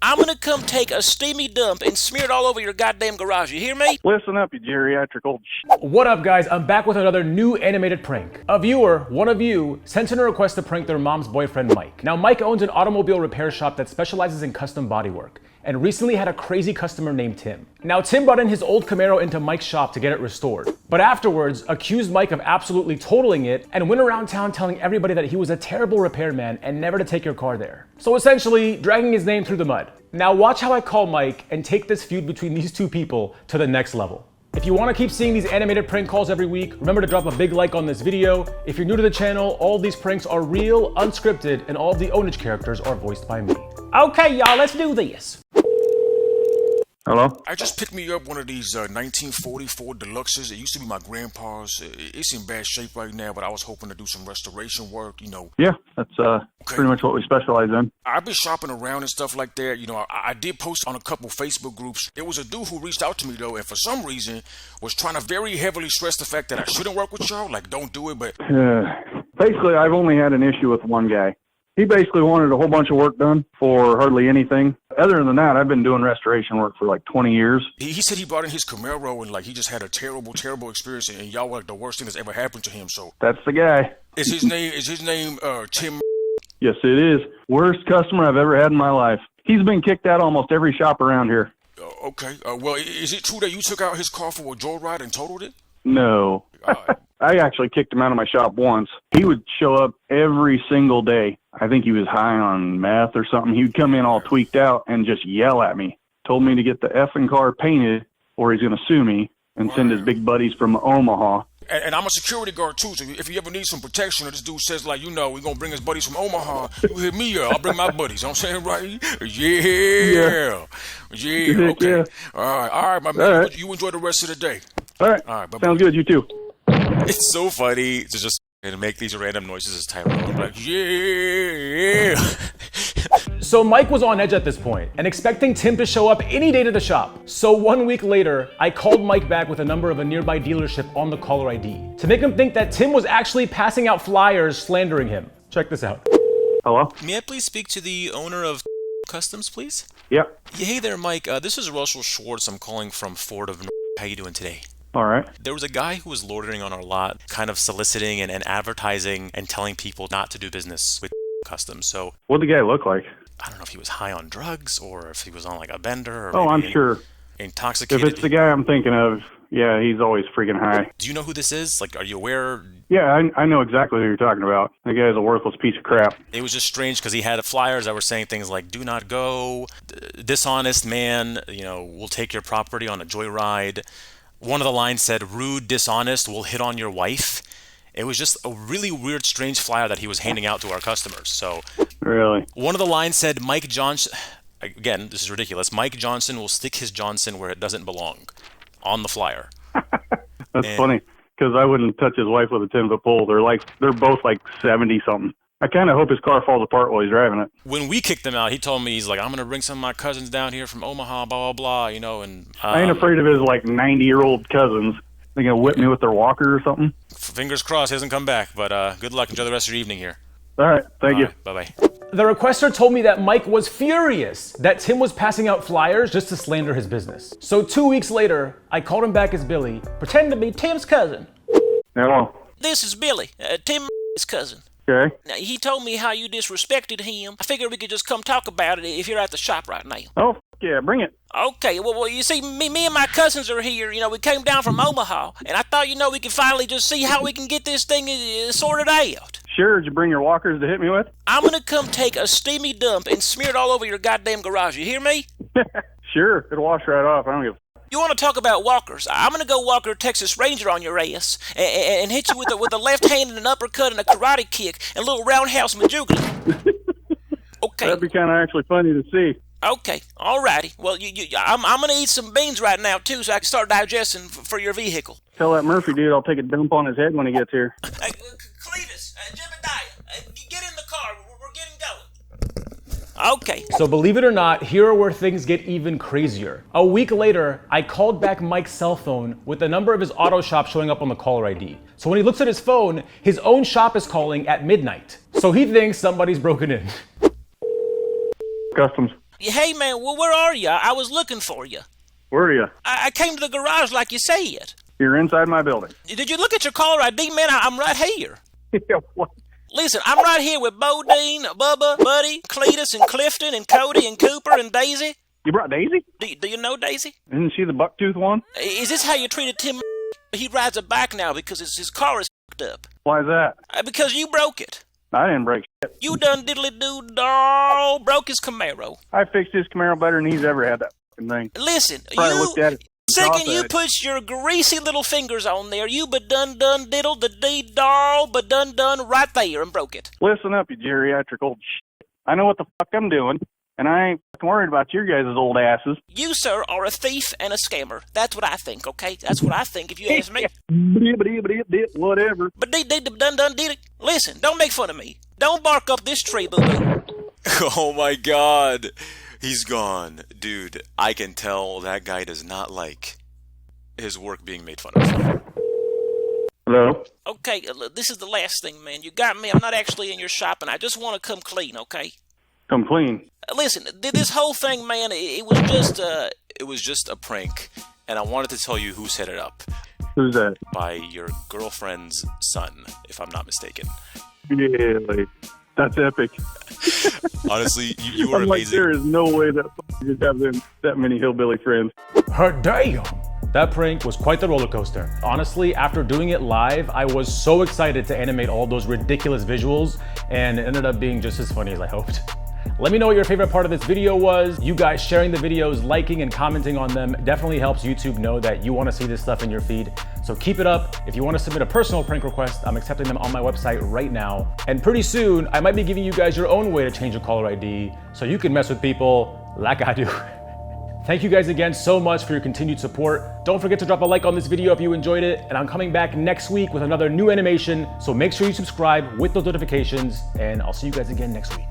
I'm gonna come take a steamy dump and smear it all over your goddamn garage. You hear me? Listen up, you geriatric old What up, guys? I'm back with another new animated prank. A viewer, one of you, sent in a request to prank their mom's boyfriend, Mike. Now, Mike owns an automobile repair shop that specializes in custom bodywork, and recently had a crazy customer named Tim. Now, Tim brought in his old Camaro into Mike's shop to get it restored, but afterwards accused Mike of absolutely totaling it and went around town telling everybody that he was a terrible repairman and never to take your car there. So essentially, dragging his name through the mud. Now watch how I call Mike and take this feud between these two people to the next level. If you want to keep seeing these animated prank calls every week, remember to drop a big like on this video. If you're new to the channel, all these pranks are real, unscripted, and all of the Ownage characters are voiced by me. Okay, y'all, let's do this. Hello? I just picked me up one of these 1944 Deluxes. It used to be my grandpa's. It's in bad shape right now, but I was hoping to do some restoration work, you know. Yeah, that's pretty much what we specialize in. I've been shopping around and stuff like that. You know, I did post on a couple Facebook groups. There was a dude who reached out to me, though, and for some reason was trying to very heavily stress the fact that I shouldn't work with y'all. Like, don't do it, but... Basically, I've only had an issue with one guy. He basically wanted a whole bunch of work done for hardly anything. Other than that, I've been doing restoration work for like 20 years. He said he brought in his Camaro and like he just had a terrible experience, and y'all were like the worst thing that's ever happened to him. So that's the guy. Is his name Tim? Yes, it is. Worst customer I've ever had in my life. He's been kicked out almost every shop around here. Okay. Well, is it true that you took out his car for a joyride and totaled it? No. I actually kicked him out of my shop once. He would show up every single day. I think he was high on meth or something. He would come in all tweaked out and just yell at me. Told me to get the effing car painted or he's going to sue me and send his big buddies from Omaha. And I'm a security guard too, so if you ever need some protection or this dude says like, you know, we're going to bring his buddies from Omaha, you hit me up, I'll bring my buddies. You know what I'm saying, right? Yeah. Okay. Yeah. All right, my man. Right. You enjoy the rest of the day. All right. Bye-bye. Sounds good. You too. It's so funny to just make these random noises as Tyrone. I'm like, yeah. So Mike was on edge at this point and expecting Tim to show up any day to the shop. So 1 week later, I called Mike back with a number of a nearby dealership on the caller ID to make him think that Tim was actually passing out flyers slandering him. Check this out. Hello? May I please speak to the owner of Customs, please? Yep. Yeah, hey there, Mike. This is Russell Schwartz. I'm calling from Ford of North. How you doing today? All right. There was a guy who was loitering on our lot, kind of soliciting and advertising and telling people not to do business with Customs. So What'd the guy look like? I don't know if he was high on drugs or if he was on like a bender or I'm sure. Intoxicated. If it's the guy I'm thinking of, yeah, he's always freaking high. Do you know who this is? Like, are you aware? Yeah, I know exactly who you're talking about. The guy's a worthless piece of crap. It was just strange because he had flyers that were saying things like, do not go, dishonest man, you know, we'll take your property on a joyride. One of the lines said, rude, dishonest, will hit on your wife. It was just a really weird, strange flyer that he was handing out to our customers. So, really? One of the lines said, Mike Johnson, again, this is ridiculous, Mike Johnson will stick his Johnson where it doesn't belong, on the flyer. That's funny, because I wouldn't touch his wife with a 10-foot pole. They're both like 70-something. I kind of hope his car falls apart while he's driving it. When we kicked him out, he told me, he's like, I'm going to bring some of my cousins down here from Omaha, blah, blah, blah, you know, and... I ain't afraid of his, like, 90-year-old cousins. They're going to whip me with their walker or something. Fingers crossed he doesn't come back, but good luck. Enjoy the rest of your evening here. All right, thank you. Bye-bye. The requester told me that Mike was furious that Tim was passing out flyers just to slander his business. So 2 weeks later, I called him back as Billy, pretending to be Tim's cousin. Hello. This is Billy, Tim's cousin. Okay. Now, he told me how you disrespected him. I figured we could just come talk about it if you're at the shop right now. Oh, yeah, bring it. Okay, well, you see, me and my cousins are here. You know, we came down from Omaha, and I thought, you know, we could finally just see how we can get this thing sorted out. Sure, did you bring your walkers to hit me with? I'm gonna come take a steamy dump and smear it all over your goddamn garage. You hear me? Sure, it'll wash right off. I don't give a... You want to talk about walkers? I'm gonna go walker Texas Ranger on your ass and hit you with a left hand and an uppercut and a karate kick and a little roundhouse majuggling. Okay. That'd be kind of actually funny to see. Okay, alrighty. Well, I'm gonna eat some beans right now too, so I can start digesting for your vehicle. Tell that Murphy dude I'll take a dump on his head when he gets here. Cletus, Jebediah, get in the car. We're getting going. Okay. So believe it or not, here are where things get even crazier. A week later, I called back Mike's cell phone with the number of his auto shop showing up on the caller ID. So when he looks at his phone, his own shop is calling at midnight. So he thinks somebody's broken in. Customs. Hey, man, well, where are you? I was looking for you. Where are you? I came to the garage like you said. You're inside my building. Did you look at your caller ID, man? I'm right here. Yeah, what? Listen, I'm right here with Bodine, Bubba, Buddy, Cletus, and Clifton, and Cody, and Cooper, and Daisy. You brought Daisy? Do you know Daisy? Isn't she the bucktooth one? Is this how you treated Tim? He rides a bike now because his car is f***ed up. Why is that? Because you broke it. I didn't break shit. You done diddly-doo, broke his Camaro. I fixed his Camaro better than he's ever had that fucking thing. Listen, Probably looked at it. second you put your greasy little fingers on there, you ba-dun diddle the dee darl ba-dun right there and broke it. Listen up, you geriatric old shit. I know what the fuck I'm doing, and I ain't fucking worried about your guys' old asses. You, sir, are a thief and a scammer. That's what I think, okay? That's what I think if you ask me. Whatever. But dun did it. Listen, don't make fun of me. Don't bark up this tree, boo-boo. Oh my God. He's gone. Dude, I can tell that guy does not like his work being made fun of. Hello? Okay, this is the last thing, man. You got me. I'm not actually in your shop, and I just want to come clean, okay? Come clean. Listen, this whole thing, man, it was just a prank, and I wanted to tell you who set it up. Who's that? By your girlfriend's son, if I'm not mistaken. Yeah, like, that's epic. Honestly, you were I'm amazing. Like, there is no way that you have that many hillbilly friends. Damn! That prank was quite the roller coaster. Honestly, after doing it live, I was so excited to animate all those ridiculous visuals, and it ended up being just as funny as I hoped. Let me know what your favorite part of this video was. You guys sharing the videos, liking and commenting on them definitely helps YouTube know that you want to see this stuff in your feed. So keep it up. If you want to submit a personal prank request, I'm accepting them on my website right now. And pretty soon, I might be giving you guys your own way to change your caller ID so you can mess with people like I do. Thank you guys again so much for your continued support. Don't forget to drop a like on this video if you enjoyed it, and I'm coming back next week with another new animation, so make sure you subscribe with those notifications, and I'll see you guys again next week.